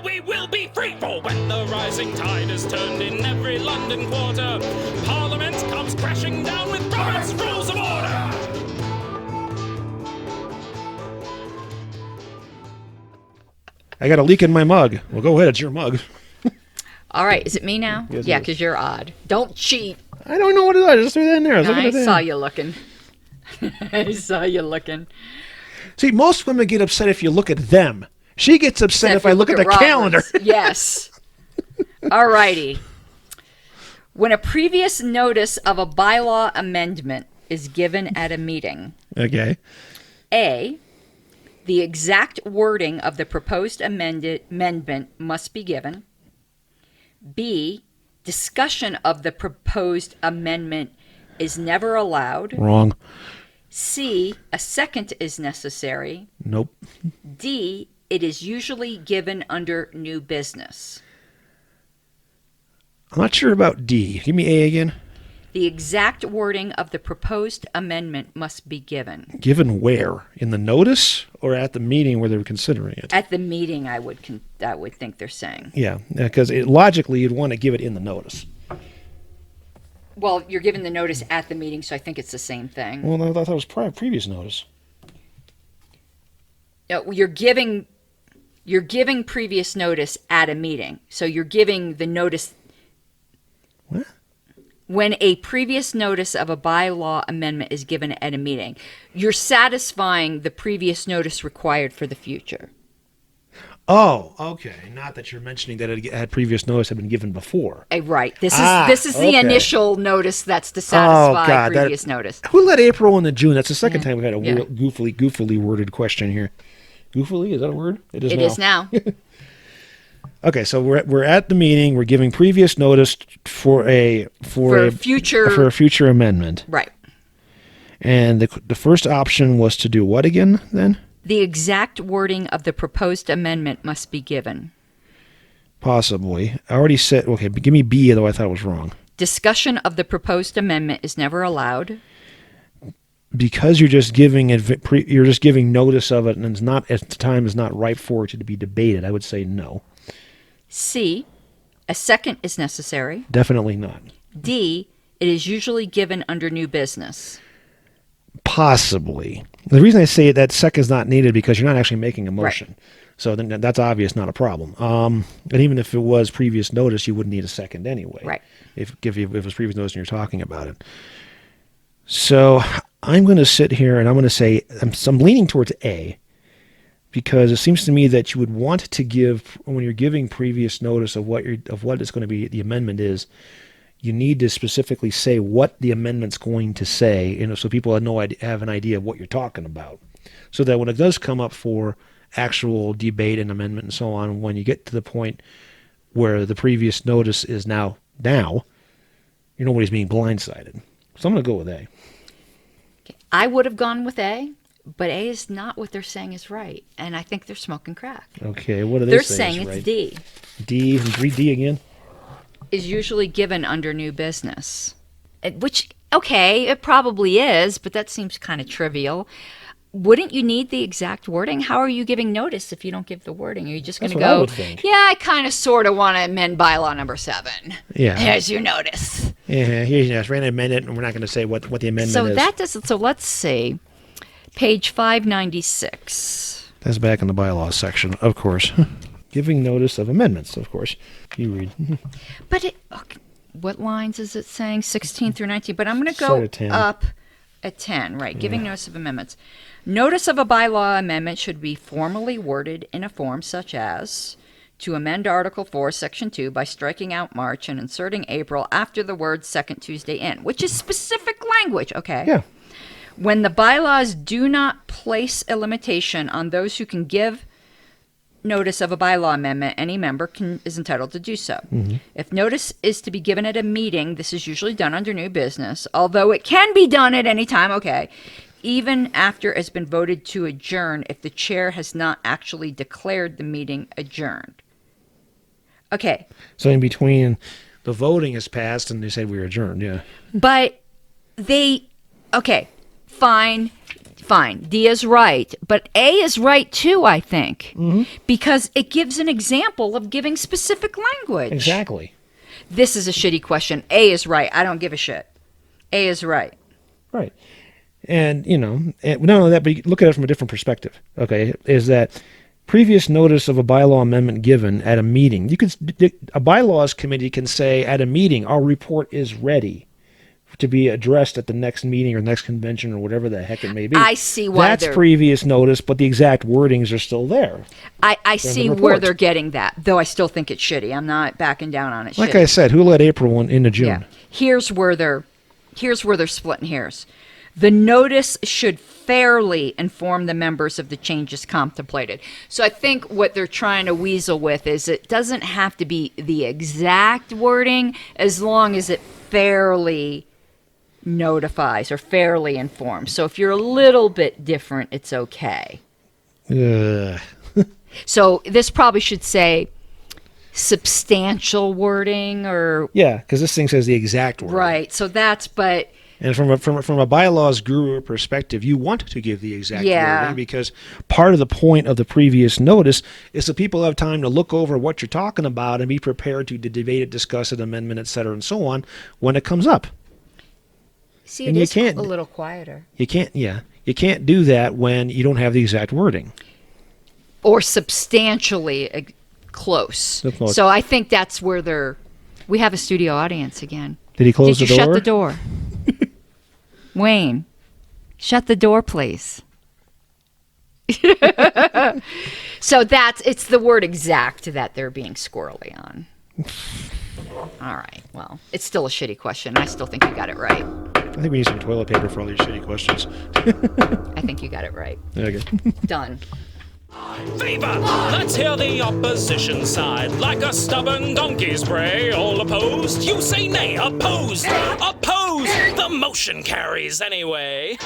we will be free. For when the rising tide is turned in every London quarter, Parliament comes crashing down with Robert's Rules of Order. I got a leak in my mug. Well, go ahead. It's your mug. All right. Is it me now? Yes, yeah, because you're odd. Don't cheat. I don't know what it is. I just threw that in there. I saw you looking. I saw you looking. See, most women get upset if you look at them. She gets upset if I look at the calendar. Yes. All righty. When a previous notice of a bylaw amendment is given at a meeting. Okay. A, the exact wording of the proposed amendment must be given. B, discussion of the proposed amendment is never allowed. Wrong. C, a second is necessary. Nope. D, it is usually given under new business. I'm not sure about D. Give me A again. The exact wording of the proposed amendment must be given. Given where? In the notice or at the meeting where they were considering it? At the meeting, I would think they're saying. Yeah, because logically you'd want to give it in the notice. Well, you're giving the notice at the meeting, so I think it's the same thing. Well, I thought it was previous notice. No, you're giving previous notice at a meeting. So you're giving the notice. What? When a previous notice of a bylaw amendment is given at a meeting, you're satisfying the previous notice required for the future. Oh, okay. Not that you're mentioning that it had previous notice had been given before. Right. This is the initial notice that's to satisfy previous notice. Who let April into June? That's the second time we had a goofily worded question here. Goofily, is that a word? It is now. Okay, so we're at the meeting. We're giving previous notice for a future amendment. Right. And the first option was to do what again? Then the exact wording of the proposed amendment must be given. Possibly. I already said okay. But give me B, though I thought it was wrong. Discussion of the proposed amendment is never allowed. Because you're just giving notice of it, and it's not at the time is not ripe for it to be debated. I would say no. C, a second is necessary. Definitely not. D, it is usually given under new business. Possibly. The reason I say that second is not needed because you're not actually making a motion. Right. So then that's obvious, not a problem. And even if it was previous notice, you wouldn't need a second anyway. Right. If it was previous notice and you're talking about it. So I'm going to sit here and I'm going to say I'm leaning towards A. Because it seems to me that you would want to give, when you're giving previous notice of what is going to be the amendment is, you need to specifically say what the amendment's going to say, so people have an idea of what you're talking about. So that when it does come up for actual debate and amendment and so on, when you get to the point where the previous notice is now, nobody's being blindsided. So I'm going to go with A. Okay. I would have gone with A. But A is not what they're saying is right. And I think they're smoking crack. Okay, what are they saying? They're saying it's D. D, read D again. Is usually given under new business. Which, okay, it probably is, but that seems kind of trivial. Wouldn't you need the exact wording? How are you giving notice if you don't give the wording? Are you just going to go, I kind of sort of want to amend bylaw number 7. Yeah. Here's your notice. Yeah, here's your notice. We're going to amend it, and we're not going to say what the amendment is. So let's see. Page 596. That's back in the bylaws section, of course. Giving notice of amendments, of course. You read. But what lines is it saying? 16 through 19. But I'm going to go up at 10, right? Giving notice of amendments. Notice of a bylaw amendment should be formally worded in a form such as to amend Article 4, Section 2 by striking out March and inserting April after the word second Tuesday in, which is specific language, okay? Yeah. When the bylaws do not place a limitation on those who can give notice of a bylaw amendment, any member is entitled to do so. Mm-hmm. If notice is to be given at a meeting, this is usually done under new business, although it can be done at any time, okay, even after it's been voted to adjourn if the chair has not actually declared the meeting adjourned. Okay. So in between, the voting is passed and they said we're adjourned, yeah. But okay. Fine. fine. D is right. But A is right too, I think. Because it gives an example of giving specific language. Exactly. This is a shitty question. A is right. I don't give a shit. A is right. Right. And, and not only that, but you look at it from a different perspective, okay, is that previous notice of a bylaw amendment given at a meeting. A bylaws committee can say at a meeting, our report is ready to be addressed at the next meeting or next convention or whatever the heck it may be. I see why that's previous notice, but the exact wordings are still there. I see where they're getting that, though I still think it's shitty. I'm not backing down on it. Like I said, who let April into June? Yeah. Here's where they're splitting hairs. The notice should fairly inform the members of the changes contemplated. So I think what they're trying to weasel with is it doesn't have to be the exact wording as long as it fairly notifies or fairly informs. So if you're a little bit different, it's okay. So this probably should say substantial wording or... Yeah, because this thing says the exact wording. Right, so that's... but. And from a bylaws guru perspective, you want to give the exact wording because part of the point of the previous notice is that people have time to look over what you're talking about and be prepared to debate it, discuss it, amendment, et cetera, and so on when it comes up. See, it is a little quieter. You can't do that when you don't have the exact wording. Or substantially close. So I think that's where we have a studio audience again. Did he close the door? Shut the door? Wayne, shut the door, please. So it's the word exact that they're being squirrely on. All right. Well, it's still a shitty question. I still think you got it right. I think we need some toilet paper for all these shitty questions. I think you got it right. Okay. Done. Favor! Let's hear the opposition side. Like a stubborn donkey's bray. All opposed? You say nay. Opposed! Opposed! The motion carries anyway.